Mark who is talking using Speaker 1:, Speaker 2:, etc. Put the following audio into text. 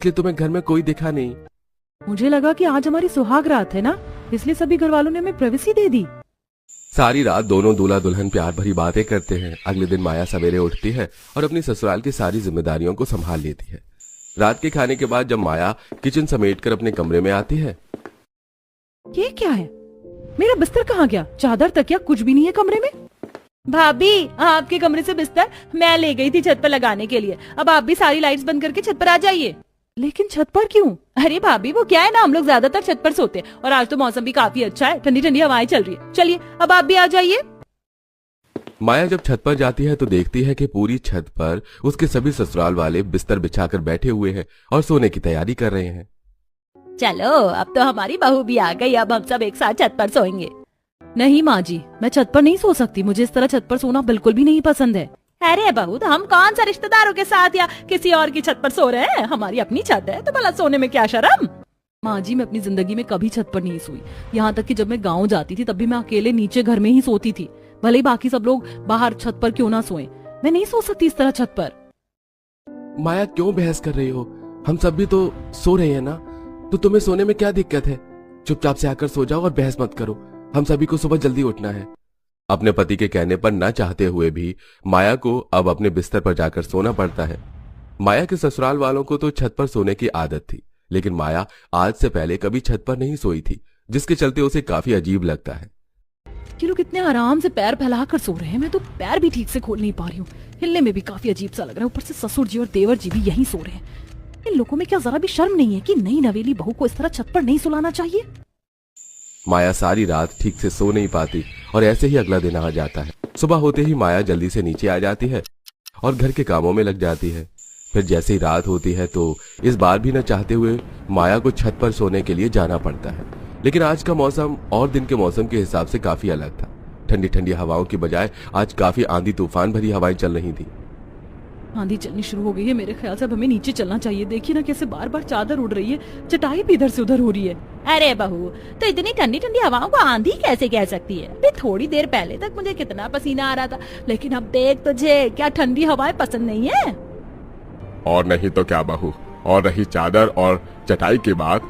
Speaker 1: इसलिए तुम्हें घर में कोई दिखा नहीं।
Speaker 2: मुझे लगा कि आज हमारी सुहाग रात है ना, इसलिए सभी घर वालों ने हमें प्राइवेसी दे दी।
Speaker 1: सारी रात दोनों दूल्हा दुल्हन प्यार भरी बातें करते हैं। अगले दिन माया सवेरे उठती है और अपनी ससुराल की सारी जिम्मेदारियों को संभाल लेती है। रात के खाने के बाद जब माया किचन समेटकर अपने कमरे में आती है।
Speaker 2: ये क्या है? मेरा बिस्तर कहाँ गया? चादर तकिया कुछ भी नहीं है कमरे में। भाभी, आपके कमरे से बिस्तर मैं ले गई थी छत पर लगाने के लिए। अब आप भी सारी लाइट्स बंद करके छत पर आ जाइए। लेकिन छत पर क्यों? अरे भाभी, वो क्या है ना, हम लोग ज्यादातर छत पर सोते हैं और आज तो मौसम भी काफी अच्छा है, ठंडी ठंडी हवाएं चल रही है। चलिए अब आप भी आ जाइए।
Speaker 1: माया जब छत पर जाती है तो देखती है कि पूरी छत पर उसके सभी ससुराल वाले बिस्तर बिछाकर बैठे हुए हैं और सोने की तैयारी कर रहे हैं।
Speaker 2: चलो अब तो हमारी बहू भी आ गई, अब हम सब एक साथ छत पर सोएंगे। नहीं माँ जी, मैं छत पर नहीं सो सकती, मुझे इस तरह छत पर सोना बिल्कुल भी नहीं पसंद है। अरे बहू, तो हम कौन सा रिश्तेदारों के साथ या किसी और की छत पर सो रहे हैं? हमारी अपनी छत है, तो भला सोने में क्या शर्म? माँ जी, मैं अपनी जिंदगी में कभी छत पर नहीं सोई। यहाँ तक कि जब मैं गाँव जाती थी तब भी मैं अकेले नीचे घर में ही सोती थी, भले ही बाकी सब लोग बाहर छत पर क्यों ना सोएं। मैं नहीं सो सकती इस तरह छत पर।
Speaker 1: माया, क्यों बहस कर रही हो? हम सब भी तो सो रहे हैं ना, तो तुम्हें सोने में क्या दिक्कत है? चुपचाप से आकर सो जाओ और बहस मत करो। हम सभी को सुबह जल्दी उठना है। अपने पति के कहने पर न चाहते हुए भी माया को अब अपने बिस्तर पर जाकर सोना पड़ता है। माया के ससुराल वालों को तो छत पर सोने की आदत थी, लेकिन माया आज से पहले कभी छत पर नहीं सोई थी, जिसके चलते उसे काफी अजीब लगता है।
Speaker 2: ये लोग इतने आराम से पैर फैलाकर सो रहे हैं, मैं तो पैर भी ठीक से खोल नहीं पा रही हूँ। हिलने में भी काफी अजीब सा लग रहा है। ऊपर से ससुर जी और देवर जी भी यहीं सो रहे हैं। इन लोगों में क्या जरा भी शर्म नहीं है कि नई नवेली बहू को इस तरह छत पर नहीं सुलाना चाहिए?
Speaker 1: माया सारी रात ठीक से सो नहीं पाती और ऐसे ही अगला दिन आ जाता है। सुबह होते ही माया जल्दी से नीचे आ जाती है और घर के कामों में लग जाती है। फिर जैसे ही रात होती है तो इस बार भी न चाहते हुए माया को छत पर सोने के लिए जाना पड़ता है। लेकिन आज का मौसम और दिन के मौसम के हिसाब से काफी अलग था। ठंडी ठंडी हवाओं की बजाय आज काफी आंधी तूफान भरी हवाएं चल रही थी।
Speaker 2: आंधी चलनी शुरू हो गई है, मेरे ख्याल से अब हमें नीचे चलना चाहिए। देखिए ना कैसे बार बार चादर उड़ रही है, चटाई भी इधर से उधर हो रही है। अरे बहू, तो इतनी ठंडी ठंडी हवाओं को आंधी कैसे कह सकती है? अभी थोड़ी देर पहले तक मुझे कितना पसीना आ रहा था, लेकिन अब देख तुझे, क्या ठंडी हवाएं पसंद नहीं है?
Speaker 1: और नहीं तो क्या बहू, और रही चादर और चटाई की बात,